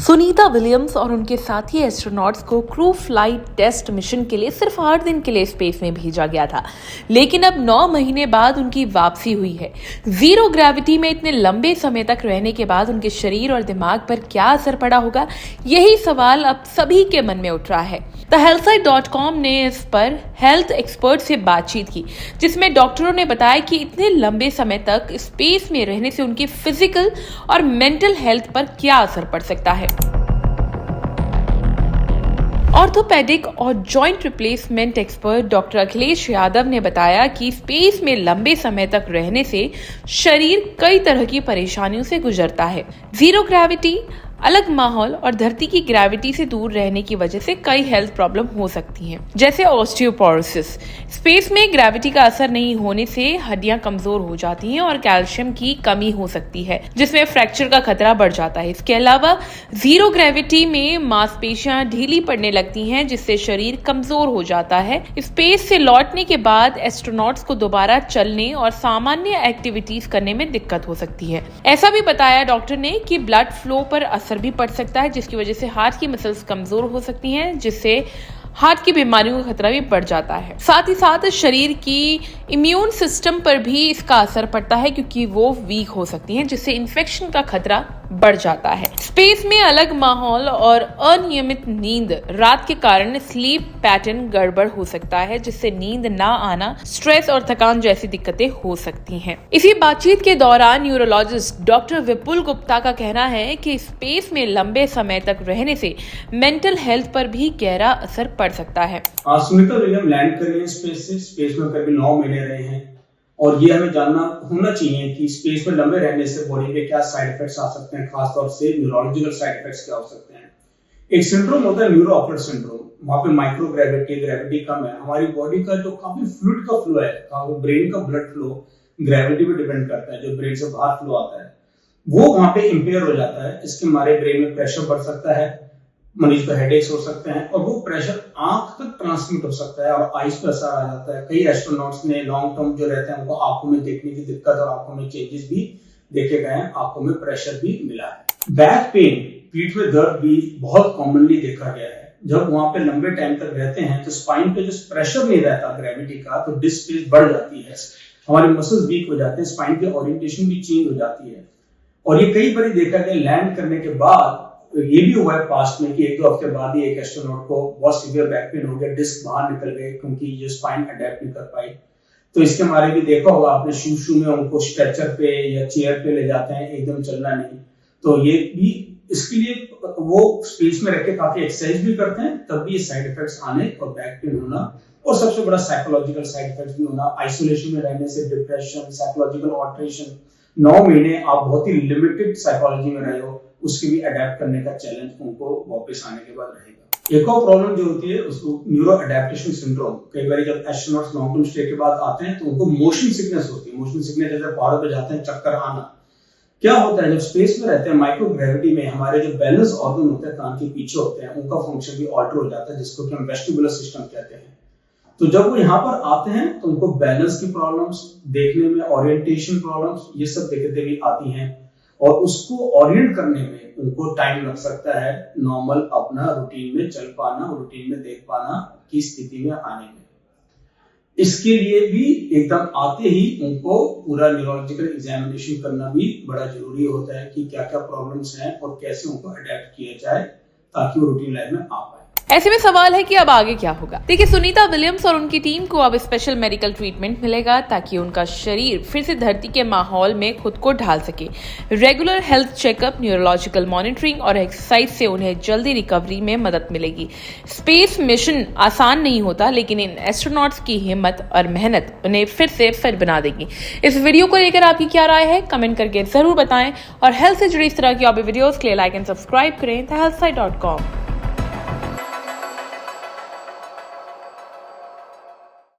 Sunita Williams और उनके साथी एस्ट्रोनॉट्स को क्रू फ्लाइट टेस्ट मिशन के लिए सिर्फ 8 दिन के लिए स्पेस में भेजा गया था, लेकिन अब 9 महीने बाद उनकी वापसी हुई है। जीरो ग्रेविटी में इतने लंबे समय तक रहने के बाद उनके शरीर और दिमाग पर क्या असर पड़ा होगा, यही सवाल अब सभी के मन में उठ रहा है। thehealthsite.com ने इस पर हेल्थ एक्सपर्ट से बातचीत की, जिसमें डॉक्टरों ने बताया कि इतने लंबे समय तक स्पेस में रहने से उनकी फिजिकल और मेंटल हेल्थ पर क्या असर पड़ सकता है। ऑर्थोपेडिक और joint replacement expert doctor Akhilesh Yadav ने बताया कि स्पेस में लंबे समय तक रहने से शरीर कई तरह की परेशानियों से गुजरता है। जीरो ग्रेविटी, अलग माहौल और धरती की ग्रेविटी से दूर रहने की वजह से कई हेल्थ प्रॉब्लम हो सकती हैं, जैसे ऑस्टियोपोरोसिस। स्पेस में ग्रेविटी का असर नहीं होने से हड्डियां कमजोर हो जाती हैं और कैल्शियम की कमी हो सकती है, जिसमें फ्रैक्चर का खतरा बढ़ जाता है। इसके अलावा जीरो ग्रेविटी में मांसपेशियां ढीली पड़ने लगती हैं, जिससे शरीर कमजोर हो जाता है। स्पेस से लौटने के बाद एस्ट्रोनॉट्स को दोबारा चलने और सामान्य एक्टिविटीज करने में दिक्कत हो सकती है। ऐसा भी बताया डॉक्टर ने कि ब्लड फ्लो पर असर भी पड़ सकता है, जिसकी वजह से हार्ट की मसल्स कमजोर हो सकती हैं, जिससे हार्ट की बीमारियों का खतरा भी बढ़ जाता है। साथ ही साथ शरीर की इम्यून सिस्टम पर भी इसका असर पड़ता है, क्योंकि वो वीक हो सकती हैं, जिससे इन्फेक्शन का खतरा बढ़ जाता है। स्पेस में अलग माहौल और अनियमित नींद रात के कारण स्लीप पैटर्न गड़बड़ हो सकता है, जिससे नींद ना आना, स्ट्रेस और थकान जैसी दिक्कतें हो सकती हैं। इसी बातचीत के दौरान न्यूरोलॉजिस्ट डॉक्टर विपुल गुप्ता का कहना है कि स्पेस में लंबे समय तक रहने से मेंटल हेल्थ पर भी गहरा असर पड़ सकता है। सुनीता विलियम लैंड कर रही है स्पेस में करीब 9 महीने रहे हैं, और ये हमें जानना होना चाहिए कि स्पेस में लंबे रहने से बॉडी पे क्या साइड इफेक्ट्स आ सकते हैं, खासतौर से न्यूरोलॉजिकल साइड इफेक्ट्स क्या हो सकते हैं। एक सिंड्रोम होता है न्यूरो ऑकवर्ड सिंड्रोम, वहां पे माइक्रो ग्रेविटी कम है। हमारी बॉडी का जो काफी फ्लूइड का फ्लो है, ब्रेन का ब्लड फ्लो ग्रेविटी पे डिपेंड करता है, जो ब्रेन से बाहर फ्लो आता है वो वहां पे इंपेयर हो जाता है। इसके हमारे ब्रेन में प्रेशर बढ़ सकता है, मरीज को हेडेक्स हो सकते हैं, और वो प्रेशर आंख तक ट्रांसमिट हो सकता है और आईज पे असर आ जाता है। कई एस्ट्रोनॉट्स ने लॉन्ग टर्म जो रहते हैं उनको आंखों में देखने की दिक्कत और आंखों में चेंजेस भी देखे गए हैं, आंखों में प्रेशर भी मिला है। बैक पेन, पीठ में दर्द भी बहुत कॉमनली देखा गया है। जब वहां पे लंबे टाइम तक रहते हैं तो स्पाइन पे जो प्रेशर नहीं रहता ग्रेविटी का, तो डिस्क स्पेस बढ़ जाती है, हमारे मसल्स वीक हो जाते हैं, स्पाइन की ओरिएंटेशन भी चेंज हो जाती है। और ये कई बार देखा गया लैंड करने के बाद, ये भी हुआ है पास्ट में कि 1-2 हफ्ते बाद ही एक एस्ट्रोनॉट को बहुत सीवियर बैक पेन हो गया, डिस्क बाहर निकल गए क्योंकि ये स्पाइन अडेप्ट नहीं कर पाई। तो इसके हमारे भी देखा होगा आपने, शू में उनको स्ट्रेचर पे या चेयर पे ले जाते हैं, एकदम चलना नहीं। तो ये भी इसके लिए वो स्पेस में रख के काफी एक्सरसाइज भी करते हैं, तब भी ये साइड इफेक्ट्स आने और बैक पेन होना, और सबसे बड़ा साइकोलॉजिकल साइड इफेक्ट्स भी होना। आइसोलेशन में रहने से डिप्रेशन, साइकोलॉजिकल ऑल्टरेशन, 9 महीने आप बहुत ही लिमिटेड साइकोलॉजी में रहे हो, उसके भी अडेप्ट करने का चैलेंज उनको वापस आने के बाद रहेगा। एक और प्रॉब्लम जो होती है उसको न्यूरो अडेप्टेशन सिंड्रोम। कई बार जब एस्ट्रोनॉट्स लॉन्ग टर्म स्टे के बाद आते हैं तो उनको मोशन सिकनेस होती है। मोशन सिकनेस जैसे पहाड़ों पे जाते हैं, चक्कर आना। क्या होता है, जब स्पेस में रहते हैं माइक्रो ग्रेविटी में, हमारे जो बैलेंस ऑर्गन होते हैं कान के पीछे होते हैं, उनका फंक्शन भी ऑल्टर हो जाता है, जिसको कि हम वेस्टिबुलर सिस्टम कहते हैं। तो जब वो यहाँ पर आते हैं तो उनको बैलेंस की प्रॉब्लम्स, देखने में ओरिएंटेशन प्रॉब्लम्स, ये सब दिक्कतें भी आती हैं, और उसको ओरिएंट करने में उनको टाइम लग सकता है नॉर्मल अपना रूटीन में चल पाना, रूटीन में देख पाना की स्थिति में आने में। इसके लिए भी एकदम आते ही उनको पूरा न्यूरोलॉजिकल एग्जामिनेशन करना भी बड़ा जरूरी होता है कि क्या क्या प्रॉब्लम्स हैं और कैसे उनको अडेप्ट किया जाए ताकि वो रूटीन लाइफ में आ पाए। ऐसे में सवाल है कि अब आगे क्या होगा। देखिए, सुनीता विलियम्स और उनकी टीम को अब स्पेशल मेडिकल ट्रीटमेंट मिलेगा ताकि उनका शरीर फिर से धरती के माहौल में खुद को ढाल सके। Regular health checkup, neurological monitoring और एक्सरसाइज से उन्हें जल्दी रिकवरी में मदद मिलेगी। स्पेस मिशन आसान नहीं होता, लेकिन इन एस्ट्रोनॉट्स की हिम्मत और मेहनत उन्हें फिर से फिट बना देगी। इस वीडियो को लेकर आपकी क्या राय है, कमेंट करके जरूर बताएं, और हेल्थ से जुड़ी इस तरह की और भी वीडियोस के लिए लाइक एंड सब्सक्राइब करें thehealthsite.com।